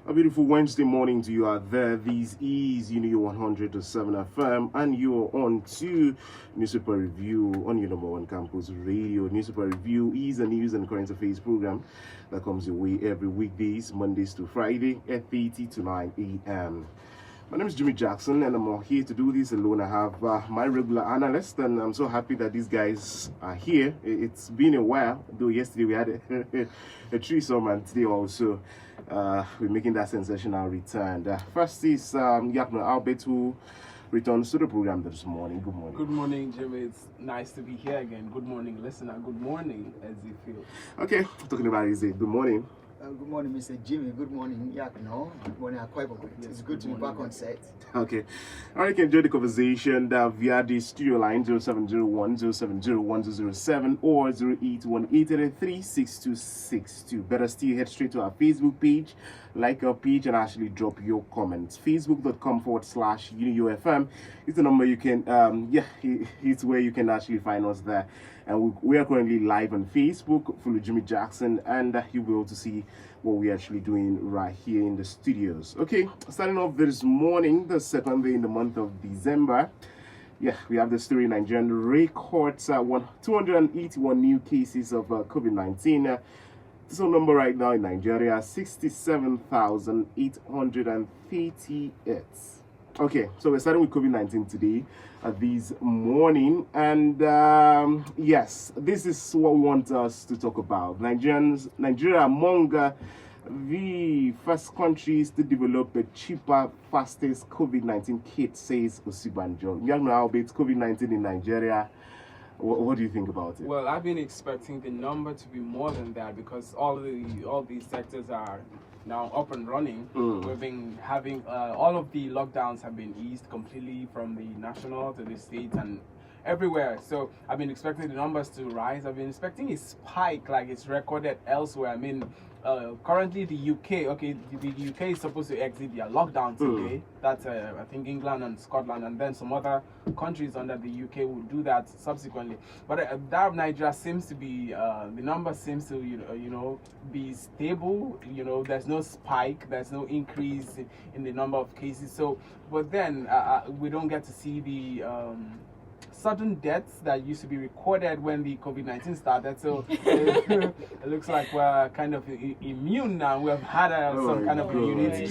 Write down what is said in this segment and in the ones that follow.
A beautiful Wednesday morning to you out there. This is UNIUYO 100.7 FM, and you're on to Newspaper Review on your number one campus radio. Newspaper Review is a news and current affairs program that comes your way every weekdays, Mondays to Friday, 8:30 to 9 a.m. My name is Jimmy Jackson, and I'm here to do this alone. I have my regular analyst, and I'm so happy that these guys are here. It's been a while, though yesterday we had a threesome, and today also we're making that sensational return. First is Yakno Albert, who returns to the program this morning. Good morning. Good morning, Jimmy. It's nice to be here again. Good morning, listener. Good morning, as you feel. Okay, talking about his day. Good morning. Good morning, Mr. Jimmy. Good morning, Yakno. Good morning, Akwaiboko. Yes, It's good to be back on set. Okay. All right, you can enjoy the conversation via the studio line 0701-0701-007 or 0818-883-6262. Better still, head straight to our Facebook page, like our page, and actually drop your comments. Facebook.com/UNIUYO is the number you can, it's where you can actually find us there. And we are currently live on Facebook, follow Jimmy Jackson, and you'll be able to see what we're actually doing right here in the studios. Okay, starting off this morning, the second day in the month of December. Yeah, we have the story. Nigerian records 281 new cases of COVID-19. This number right now in Nigeria, 67,838. Okay, so we're starting with COVID-19 today, this morning, and yes, this is what we want us to talk about. Nigeria among the first countries to develop a cheaper, fastest COVID-19 kit, says Osibanjo. You know how big COVID-19 in Nigeria. What do you think about it? Well, I've been expecting the number to be more than that because all these sectors are now up and running. We've been having all of the lockdowns have been eased completely from the national to the state and everywhere. So I've been expecting the numbers to rise. I've been expecting a spike like it's recorded elsewhere. I mean, currently the UK, the UK is supposed to exit their lockdown today. That's I think England and Scotland, and then some other countries under the UK will do that subsequently. But that of Nigeria seems to be the number seems to be stable. There's no spike, there's no increase in the number of cases. So, but then we don't get to see the sudden deaths that used to be recorded when the COVID-19 started. So it looks like we're kind of immune now. We have had some kind of immunity.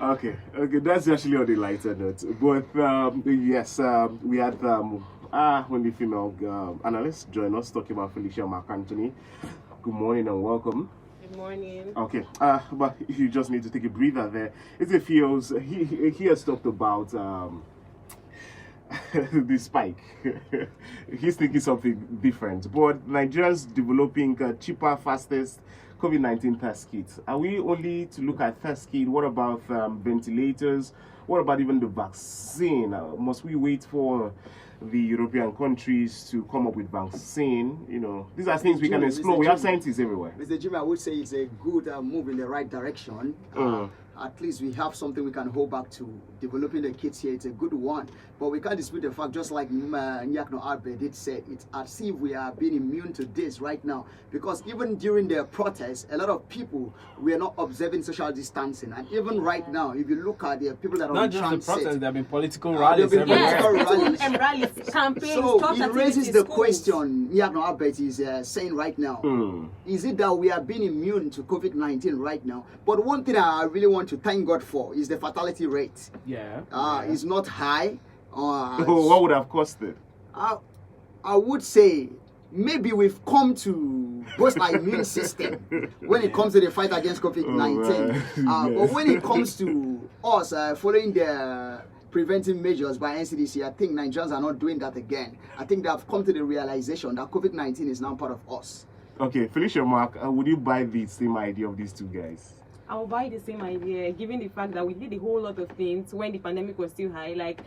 Okay, that's actually on the lighter note. But yes, we had when the female analyst joined us talking about Felicia Mark Anthony. Good morning and welcome. Good morning. Okay, but you just need to take a breather there. It's a feels he has talked about the spike. He's thinking something different. But Nigerians developing cheaper, fastest COVID-19 test kits. Are we only to look at test kit? What about ventilators? What about even the vaccine? Must we wait for the European countries to come up with vaccine? These are things we can explore. We have scientists everywhere. Mr. Jimmy, I would say it's a good move in the right direction. At least we have something we can hold back to. Developing the kits here, it's a good one. But we can't dispute the fact, just like Yakno Albert did say, it's as if we are being immune to this right now. Because even during the protests, a lot of people were not observing social distancing. And even right now, if you look at the people that are not on transit, just the protests, there have been political rallies everywhere. Rallies, campaigns, so it raises the question Yakno Albert is saying right now. Is it that we are being immune to COVID-19 right now? But one thing I really want to thank God for is the fatality rate. It's not high. What would have caused it? I would say maybe we've come to boost our immune system when it comes to the fight against COVID-19. But when it comes to us following the preventive measures by NCDC, I think Nigerians are not doing that again. I think they have come to the realization that COVID-19 is now part of us. Okay, Felicia Mark, would you buy the same idea of these two guys? I will buy the same idea, given the fact that we did a whole lot of things when the pandemic was still high. Like,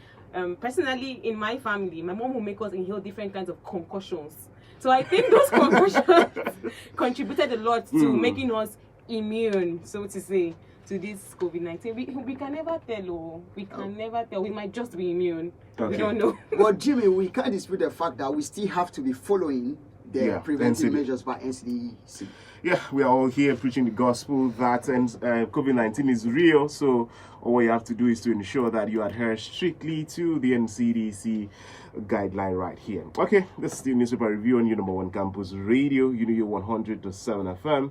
personally, in my family, my mom will make us inhale different kinds of concussions. So I think those concussions contributed a lot to making us immune, so to say, to this COVID-19. We can never tell, we can never tell. We might just be immune. Okay. We don't know. But Jimmy, we can't dispute the fact that we still have to be following the preventive measures by NCDC. Yeah, we are all here preaching the gospel that COVID-19 is real. So all you have to do is to ensure that you adhere strictly to the NCDC guideline right here. Okay, this is the newspaper review on your number one campus radio, UNIUYO 100.7 FM.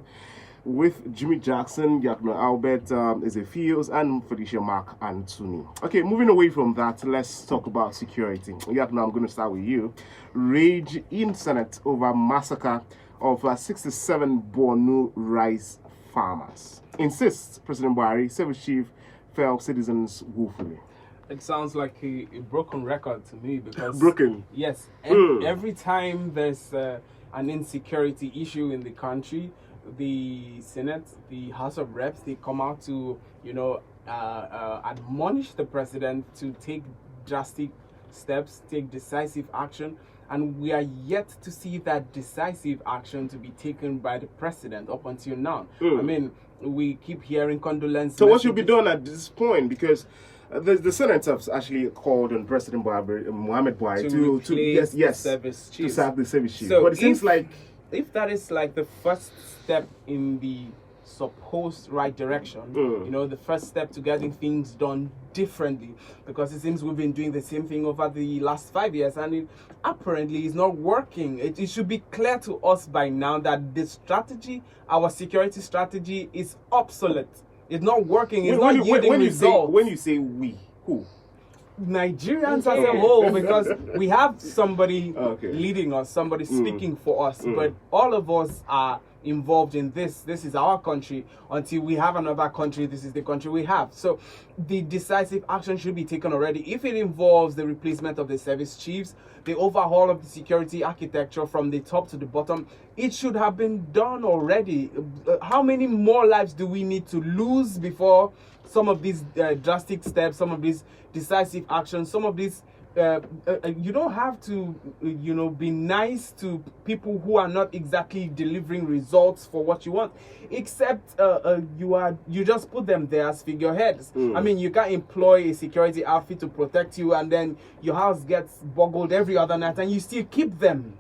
With Jimmy Jackson, Yakno Albert Ezefiels, and Felicia Mark Anthony. Okay, moving away from that, let's talk about security. Yakno, I'm going to start with you. Rage in Senate over massacre of 67 Borno rice farmers. Insists President Buhari, service chief, fell citizens woefully. It sounds like a broken record to me because... Broken? Yes. Every time there's an insecurity issue in the country, the Senate, the House of Reps, they come out to, admonish the president to take drastic steps, take decisive action, and we are yet to see that decisive action to be taken by the president up until now. I mean, we keep hearing condolence. So what should be done at this point? Because the Senate have actually called on President Muhammad Buhari to sack the service chief. So but it seems like... If that is like the first step in the supposed right direction, the first step to getting things done differently, because it seems we've been doing the same thing over the last 5 years and it apparently is not working. It should be clear to us by now that the strategy, our security strategy, is obsolete. It's not working. It's not yielding results. When you say we, who? Nigerians as a whole, because we have somebody leading us, somebody speaking for us, but all of us are involved in this. This is our country. Until we have another country, this is the country we have. So the decisive action should be taken already. If it involves the replacement of the service chiefs, the overhaul of the security architecture from the top to the bottom, it should have been done already. How many more lives do we need to lose before some of these drastic steps, some of these decisive actions, some of these, you don't have to, be nice to people who are not exactly delivering results for what you want, except you just put them there as figureheads. I mean, you can't employ a security outfit to protect you and then your house gets boggled every other night and you still keep them.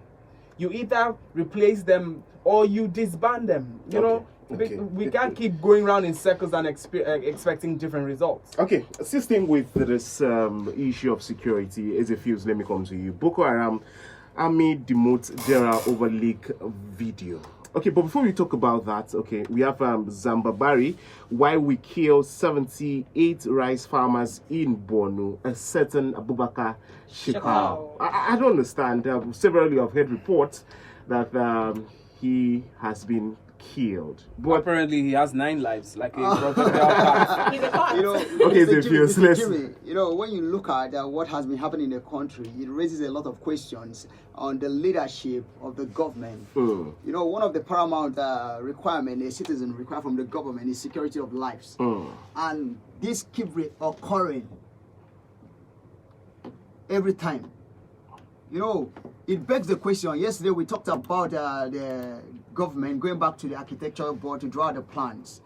You either replace them or you disband them, you know. We can't keep going around in circles and expecting different results. Okay, assisting with this issue of security, as it feels, let me come to you. Boko Haram army demote Dera over leak video. Okay, but before we talk about that, we have Zambabari, why we kill 78 rice farmers in Borno, a certain Abubakar Shekau. I don't understand. Several of heard reports that he has been killed, but apparently he has 9 lives, like a crocodile. He's a cat. Jimmy, when you look at what has been happening in the country, it raises a lot of questions on the leadership of the government. One of the paramount requirement a citizen require from the government is security of lives, and this keep occurring every time. It begs the question. Yesterday we talked about the government going back to the architectural board to draw the plans.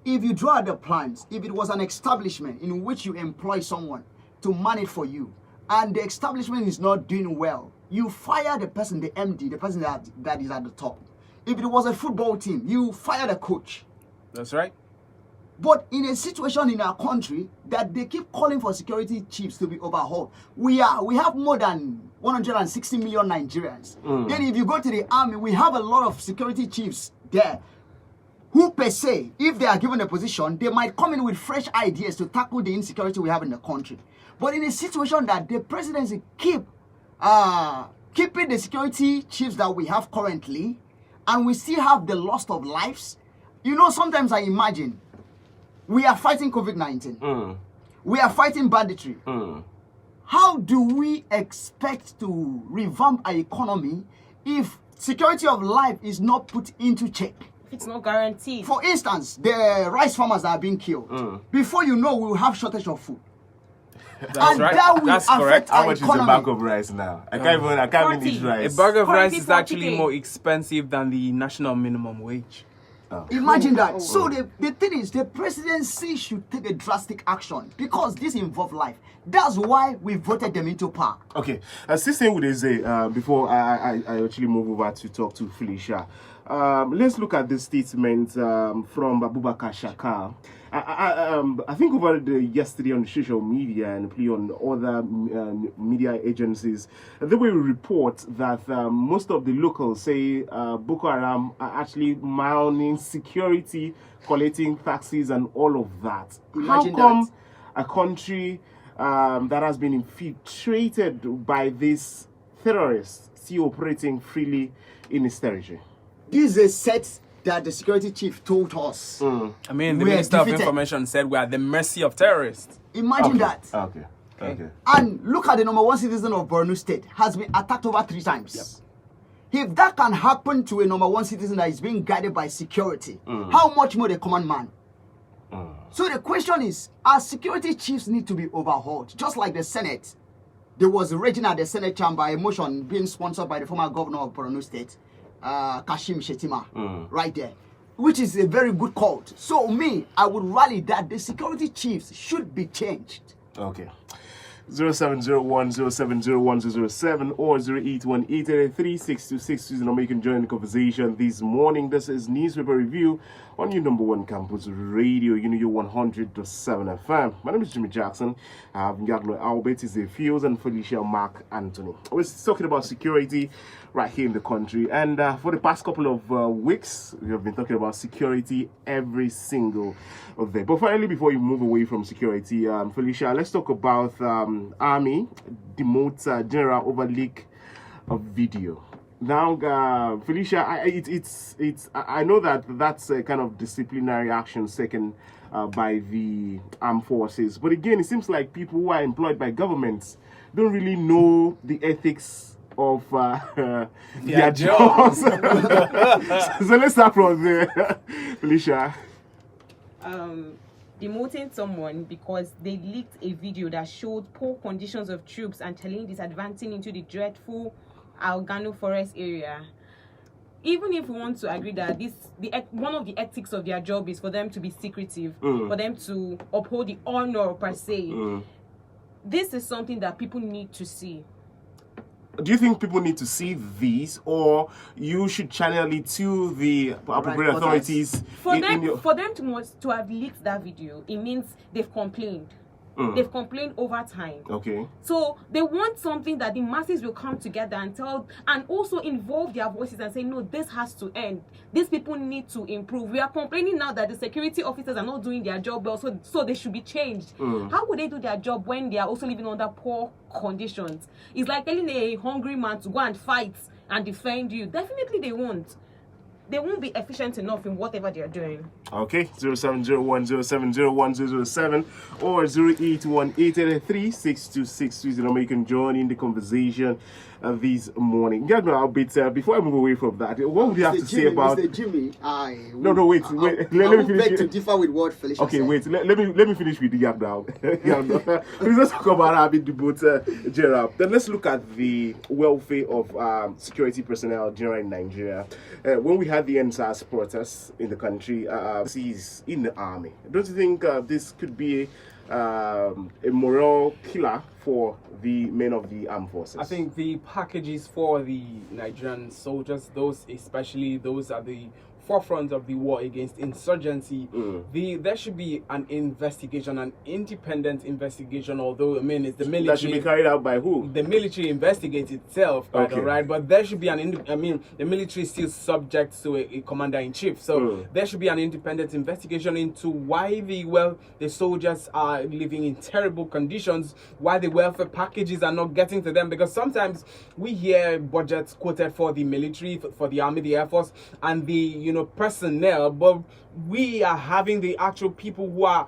If you draw the plans, if it was an establishment in which you employ someone to manage for you, and the establishment is not doing well, you fire the person, the MD, the person that is at the top. If it was a football team, you fire the coach. That's right. But in a situation in our country that they keep calling for security chiefs to be overhauled, we have more than 160 million Nigerians. Then if you go to the army, we have a lot of security chiefs there who per se, if they are given a position, they might come in with fresh ideas to tackle the insecurity we have in the country. But in a situation that the presidency keeping the security chiefs that we have currently, and we still have the loss of lives, sometimes I imagine, we are fighting COVID-19. We are fighting banditry. How do we expect to revamp our economy if security of life is not put into check? It's not guaranteed. For instance, the rice farmers that are being killed. Before you know, we will have shortage of food. That's right. That will affect How much economy. Is a bag of rice now? I can't even eat rice. A bag of rice is actually more expensive than the national minimum wage. Imagine that. So the thing is, the presidency should take a drastic action because this involves life. That's why we voted them into power. Okay, assisting with this, before I actually move over to talk to Felicia, let's look at this statement from Abubakar Shakal. I think over yesterday on social media and on other media agencies, they will report that most of the locals say Boko Haram are actually mounting security, collecting taxes and all of that. Imagine How come that. a country that has been infiltrated by these terrorists still operating freely in its territory? This is a set that the security chief told us. I mean, the We are Minister of defeated. Information said we are at the mercy of terrorists. Imagine that. Okay. And look at the number one citizen of Borno State has been attacked over 3 times. If that can happen to a number one citizen that is being guided by security, how much more the command man? So the question is, our security chiefs need to be overhauled, just like the Senate. There was raging at the Senate chamber a motion being sponsored by the former governor of Borno State, Kashim Shettima, right there, which is a very good call. So me, I would rally that the security chiefs should be changed. Okay. 0701070107 or 081883626 you can join the conversation this morning. This is newspaper review on your number one campus radio, UNIUYO 100.7 FM. My name is Jimmy Jackson. I have Ngagno Albert, is the Fields, and Felicia Mark Anthony. We're talking about security right here in the country, and for the past couple of weeks we have been talking about security every single day. But finally, before you move away from security, Felicia, let's talk about Army demotes General over leak of video. Now, Felicia, I know that that's a kind of disciplinary action taken by the armed forces, but again, it seems like people who are employed by governments don't really know the ethics of their jobs. So let's start from there, Felicia. Demoting someone because they leaked a video that showed poor conditions of troops and challenges advancing into the dreadful Algano forest area. Even if we want to agree that one of the ethics of their job is for them to be secretive, for them to uphold the honor per se, this is something that people need to see. Do you think people need to see these, or you should channel it to the appropriate authorities? For them to have leaked that video, it means they've complained. They've complained over time. Okay. So they want something that the masses will come together and tell, and also involve their voices and say, no, this has to end. These people need to improve. We are complaining now that the security officers are not doing their job well, so they should be changed. How would they do their job when they are also living under poor conditions? It's like telling a hungry man to go and fight and defend you. Definitely they won't. They won't be efficient enough in whatever they are doing. Okay, 0701070107 or 08188362620. You can join in the conversation this morning. Yeah, no, before I move away from that, what would you have to say about Mr. Jimmy? No, wait. Let me finish. Beg to differ with what Felicia Okay, said. wait. Let me finish with the gap now. Let's talk about having the boat, Gerald. Then let's look at the welfare of security personnel general in Nigeria. When we had the NSAS protests in the country, he's in the army. Don't you think this could be a moral killer for the men of the armed forces? I think the packages for the Nigerian soldiers, those especially those at the forefront of the war against insurgency, there should be an investigation, an independent investigation, although I mean it's the military. That should be carried out by who? The military investigates itself, Okay. right? But there should be the military is still subject to a commander-in-chief, so there should be an independent investigation into why the soldiers are living in terrible conditions, why the welfare packages are not getting to them, because sometimes we hear budgets quoted for the military, for the army, the air force, and the personnel, but we are having the actual people who are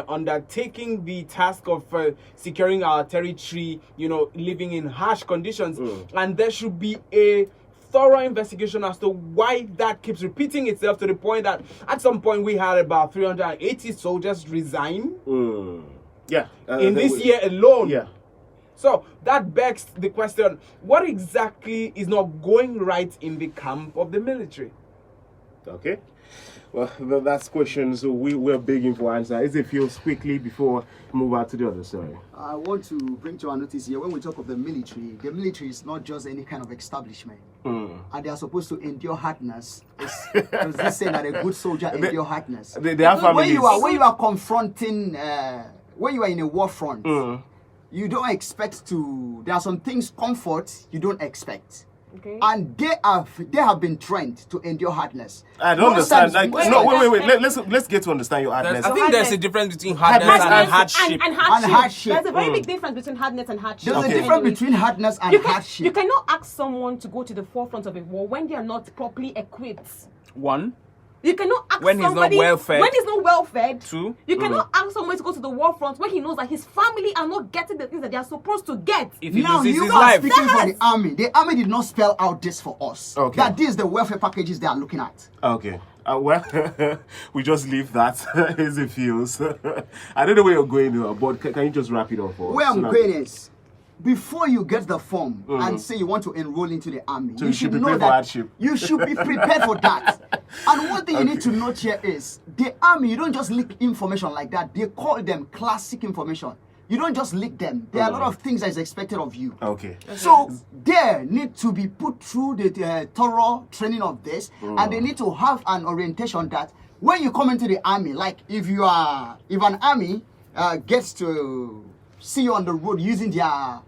undertaking the task of securing our territory, living in harsh conditions, and there should be a thorough investigation as to why that keeps repeating itself, to the point that at some point we had about 380 soldiers resign in this year alone. Yeah. So that begs the question, what exactly is not going right in the camp of the military? Okay. Well, that's questions so we're begging for answer. Is it feels quickly before we move out to the other story? I want to bring to our notice here when we talk of the military is not just any kind of establishment. And they are supposed to endure hardness. Does this say that a good soldier endure hardness? They have families. When you are confronting, when you are in a war front, you don't expect to. There are some things comfort you don't expect. Okay. And they have been trained to endure hardness. I don't understand. Wait. Let's get to understand your hardness. I think there's a difference between hardness and hardship. And hardship. There's a very Mm. big difference between hardness and hardship. There's a difference between hardness and hardship. You cannot ask someone to go to the forefront of a war when they are not properly equipped. One. You cannot ask When he's not somebody well fed. when he's not well fed. Two. You cannot ask someone to go to the war front when he knows that his family are not getting the things that they are supposed to get. If he Now loses you his are life. speaking for the army. The army did not spell out this for us. Okay. That this is the welfare packages they are looking at. Okay. Well, we just leave that as it feels. I don't know where you're going, but can you just wrap it up for us? Where I'm So going is, before you get the form and say you want to enroll into the army, So you should prepare know for that hardship. you should be prepared for that. And one thing you need to note here is, the army, you don't just leak information like that. They call them classic information. You don't just leak them. There are a lot of things that is expected of you. Okay. So they need to be put through the thorough training of this, and they need to have an orientation that when you come into the army, like if an army gets to see you on the road using their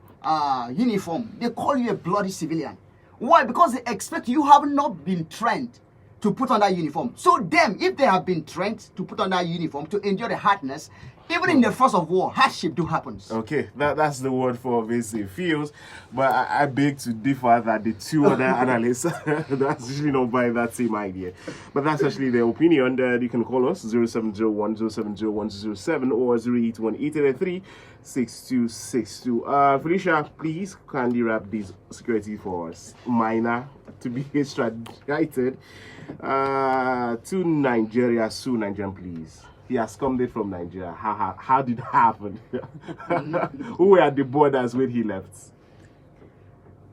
uniform, they call you a bloody civilian. Why? Because they expect you have not been trained to put on that uniform. So them, if they have been trained to put on that uniform to endure the hardness, even in the first of war, hardship do happens. Okay, that's the word for this it feels, but I beg to differ that the two other analysts that's usually not by that same idea. But that's actually their opinion. You can call us 0701 070107 or 081 6262. Felicia, please kindly wrap this security for us. Minor to be extradited to Nigeria soon. Nigerian, please. He has come there from Nigeria. How did it happen? Who were at the borders when he left?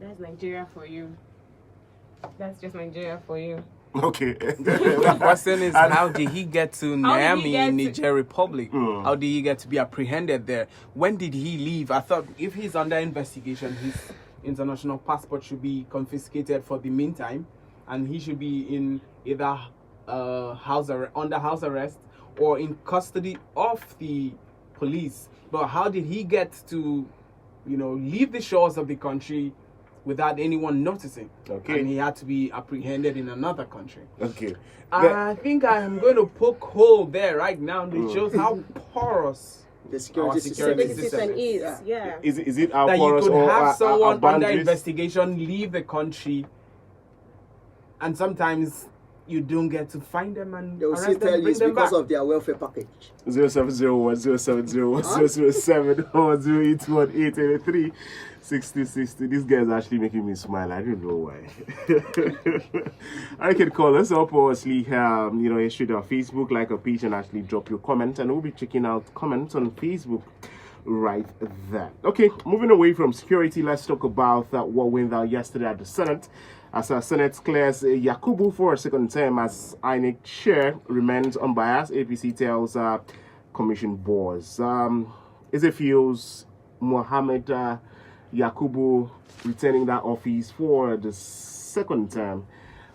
That's Nigeria for you. That's just Nigeria for you. Okay. The question is, how did he get to How did he Niamey get in to- Niger Republic? How did he get to be apprehended there? When did he leave? I thought if he's under investigation, his international passport should be confiscated for the meantime, and he should be in either under house arrest or in custody of the police. But how did he get to, leave the shores of the country without anyone noticing? Okay. And he had to be apprehended in another country. Okay. I think I am going to poke hole there right now. It shows how porous The our security security system. system is, yeah. Is it our that you porous could or have our someone under boundaries? investigation leave the country, and sometimes you don't get to find them and They will arrest still them, tell you bring it's them because back. of their welfare package. 0701 070 or 081 6060. This guy is actually making me smile. I don't know why. I can call us up or actually, shoot our Facebook, like our page, and actually drop your comment. And we'll be checking out comments on Facebook right there. Okay, moving away from security, let's talk about what went down yesterday at the Senate. As our Senate clears Yakubu for a second term as INEC chair remains unbiased, APC tells commission boards. As it feels, Mohammed Yakubu returning that office for the second term,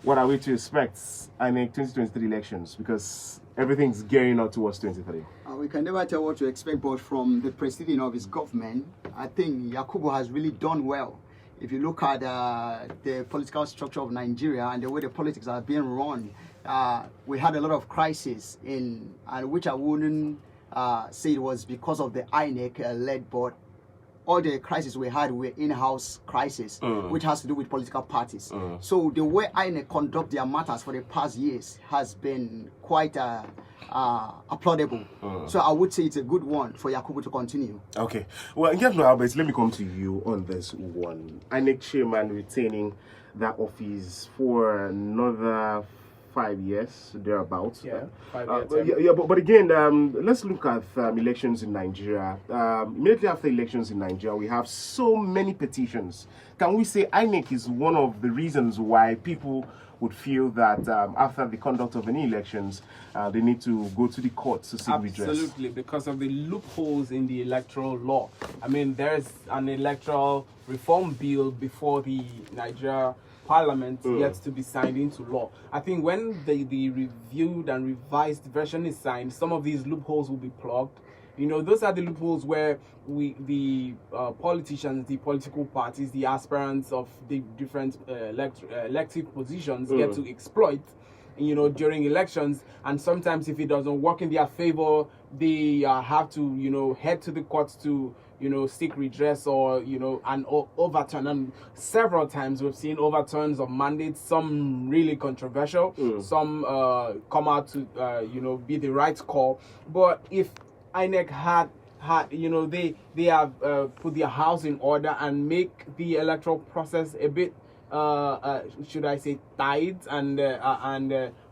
what are we to expect INEC 2023 elections? Because everything's gearing up towards 23. We can never tell what to expect, but from the proceeding of his government, I think Yakubu has really done well. If you look at the political structure of Nigeria and the way the politics are being run, we had a lot of crises which I wouldn't say it was because of the INEC-led board. All the crises we had were in-house crises, which has to do with political parties. So the way INEC conduct their matters for the past years has been quite applaudable. So I would say it's a good one for Yakubu to continue. Okay. Well, Albert, let me come to you on this one. INEC chairman retaining that office for another 5 years thereabouts. Yeah, 5 years. But again, let's look at elections in Nigeria. Immediately after elections in Nigeria, we have so many petitions. Can we say INEC is one of the reasons why people would feel that after the conduct of any elections, they need to go to the courts to seek redress? Absolutely, because of the loopholes in the electoral law. I mean, there's an electoral reform bill before the Nigeria Parliament gets to be signed into law. I think when the reviewed and revised version is signed, some of these loopholes will be plugged. You know, those are the loopholes where the politicians, the political parties, the aspirants of the different elective positions get to exploit, you know, during elections. And sometimes if it doesn't work in their favor, they have to, you know, head to the courts to, you know, seek redress or, you know, and overturn. And several times we've seen overturns of mandates, some really controversial, some come out to, you know, be the right call. But if INEC had you know, they have put their house in order and make the electoral process a bit should I say tight and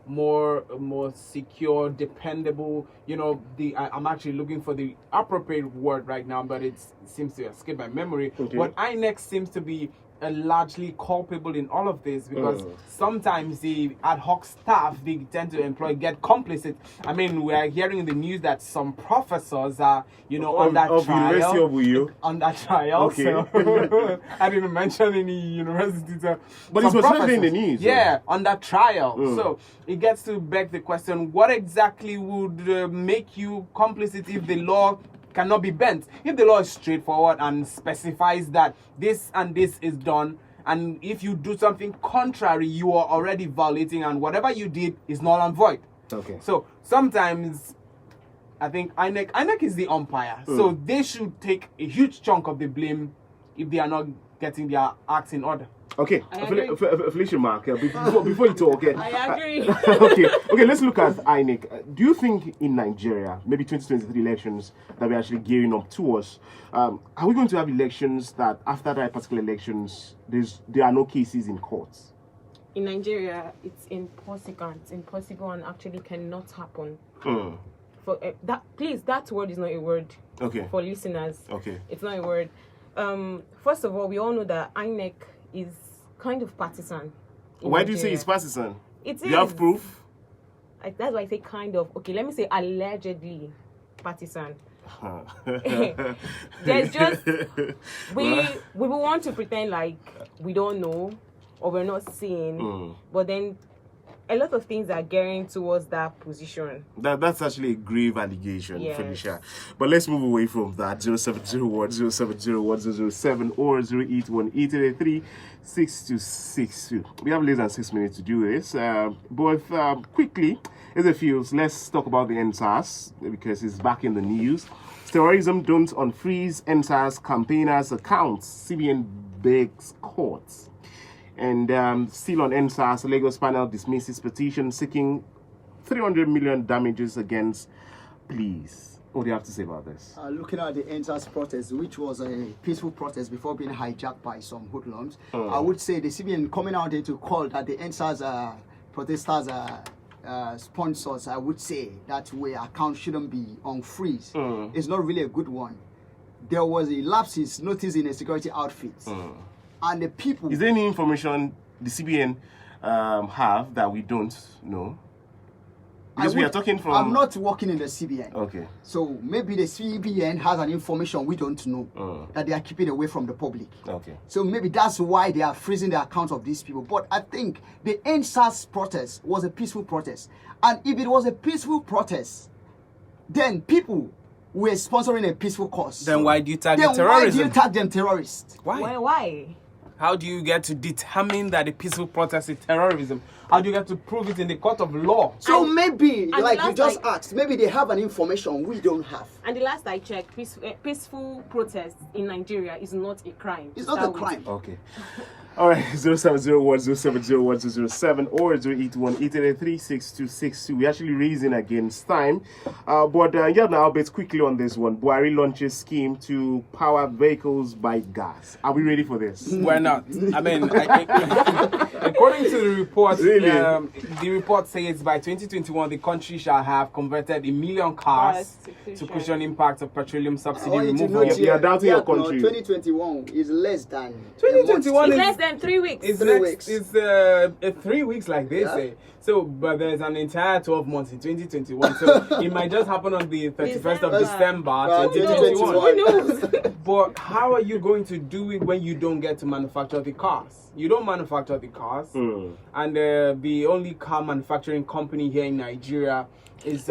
more secure, dependable. You know, I'm actually looking for the appropriate word right now, but it seems to escape my memory. Okay. But INEC seems to be largely culpable in all of this, because sometimes the ad hoc staff they tend to get complicit. I mean, we are hearing in the news that some professors are, you know, under trial. University of UNIUYO. Under trial. Okay. So I didn't mention any universities. But it's what's in the news. Yeah, under trial. So it gets to beg the question: what exactly would make you complicit if the law cannot be bent? If the law is straightforward and specifies that this and this is done, and if you do something contrary, you are already violating, and whatever you did is null and void. Okay. So sometimes I think INEC is the umpire, so they should take a huge chunk of the blame if they are not getting their acts in order. Okay, Felicia Mark, before you talk, I agree. okay, let's look at INEC. Do you think in Nigeria, maybe 2023 elections that we're actually gearing up towards, are we going to have elections that after that particular elections, there are no cases in courts? In Nigeria, it's impossible and actually cannot happen. For that, please, that word is not a word. Okay. For listeners. Okay. It's not a word. First of all, we all know that INEC is kind of partisan. Why do you say it's partisan? It is. Do you have proof? That's why I say kind of. Okay, let me say allegedly partisan. There's just we will want to pretend like we don't know or we're not seeing, but then a lot of things are gearing towards that position. That's actually a grave allegation, yes. Felicia. But let's move away from that. 0701 070 007 or 081 6262. We have less than 6 minutes to do this. But quickly, as it feels, let's talk about the NSAS because it's back in the news. Terrorism don't unfreeze NSAS campaigners' accounts. CBN begs courts. And still on NSAS, Lagos panel dismisses petition seeking 300 million damages against police. What do you have to say about this? Looking at the NSAS protest, which was a peaceful protest before being hijacked by some hoodlums, I would say the CBN coming out there to call that the NSAS protesters sponsors, I would say that where account shouldn't be on freeze. It's not really a good one. There was a lapses noticed in a security outfit. And the people... Is there any information the CBN have that we don't know? Because we are talking from... I'm not working in the CBN. Okay. So maybe the CBN has an information we don't know that they are keeping away from the public. Okay. So maybe that's why they are freezing the accounts of these people. But I think the NSAS protest was a peaceful protest. And if it was a peaceful protest, then people were sponsoring a peaceful cause. Then why do you tag then terrorism? Why do you tag them terrorists? Why? How do you get to determine that a peaceful protest is terrorism? How do you get to prove it in the court of law? So maybe, and like you just asked, maybe they have an information we don't have. And the last I checked, peaceful protest in Nigeria is not a crime. It's not a crime. Okay. All right, 0701 0701 007 or 081 We're actually raising against time. But yeah, now, but quickly on this one. Buhari launches scheme to power vehicles by gas. Are we ready for this? We're not. I mean, according to the report, Really? the report says by 2021 the country shall have converted 1 million cars to cushion impact of petroleum subsidy removal. You are doubting your country. 2021 is less than 2021 It's is less than 3 weeks. It's 3 weeks. It's 3 weeks, like they say. So, but there's an entire 12 months in 2021. So it might just happen on the 31st of December, 2021. Who knows? But how are you going to do it when you don't get to manufacture the cars? You don't manufacture the cars, and the only car manufacturing company here in Nigeria is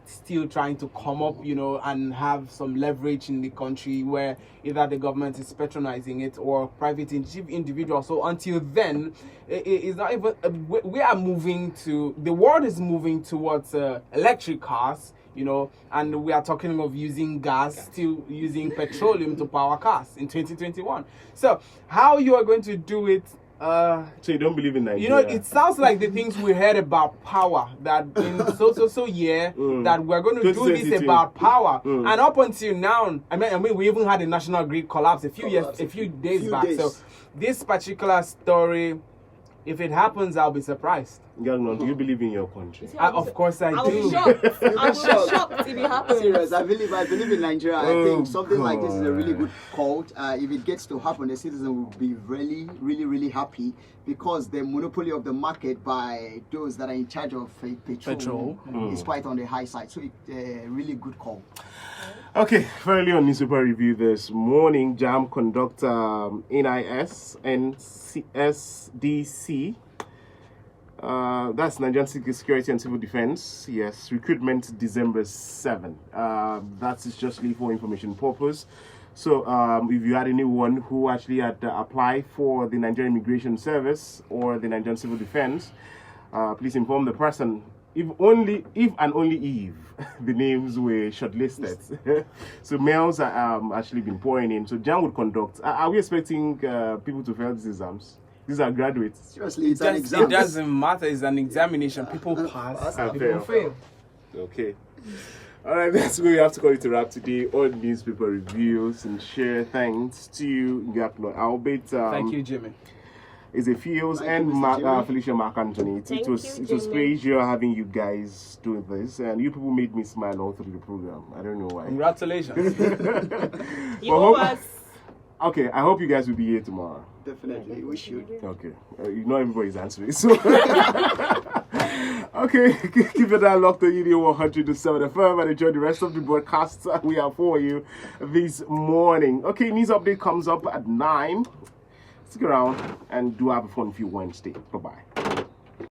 still trying to come up, and have some leverage in the country where either the government is patronizing it or private individuals. So until then, it's not even. We are moving to the world is moving towards electric cars. And we are talking of using gas, still using petroleum to power cars in 2021. So how you are going to do it? So you don't believe in Nigeria? It sounds like the things we heard about power, that in so year that we're going to do this about power, and up until now, I mean, we even had a national grid collapse a few days back. So this particular story, if it happens, I'll be surprised. Gagnon, do you believe in your country? Of course I do. I'll be shocked. I'll be shocked if it happens. Serious, I believe in Nigeria. I think something like this is a really good call. If it gets to happen, the citizen will be really, really, really happy, because the monopoly of the market by those that are in charge of petrol is quite on the high side. So it's a really good call. Okay, fairly on newspaper review this morning. JAM conduct NIS and SDC. That's Nigerian Security and Civil Defense. Yes, recruitment December 7. That is just for information purpose. So if you had anyone who actually had applied for the Nigerian Immigration Service or the Nigerian Civil Defense, please inform the person. If only if the names were shortlisted. So mails are actually been pouring in. So JAM would conduct. Are we expecting people to fail these exams? These are graduates. Seriously, it's an exam. It doesn't matter. It's an examination. People pass, people fail. Okay. All right, that's where we have to call it a wrap today on newspaper reviews and share. Thanks to Gapno Albert. Thank you, Jimmy. Is a Fields Thank and you, Mr. Felicia Mark Anthony. It was pleasure having you guys doing this, and you people made me smile all through the program. I don't know why. Congratulations. You owe us. Okay, I hope you guys will be here tomorrow. Definitely, we should. Okay, everybody's answering. So, okay, keep it down locked on UNIUYO 107 FM and enjoy the rest of the broadcasts we have for you this morning. Okay, news update comes up at 9. Stick around and do have a fun few Wednesday. Bye bye.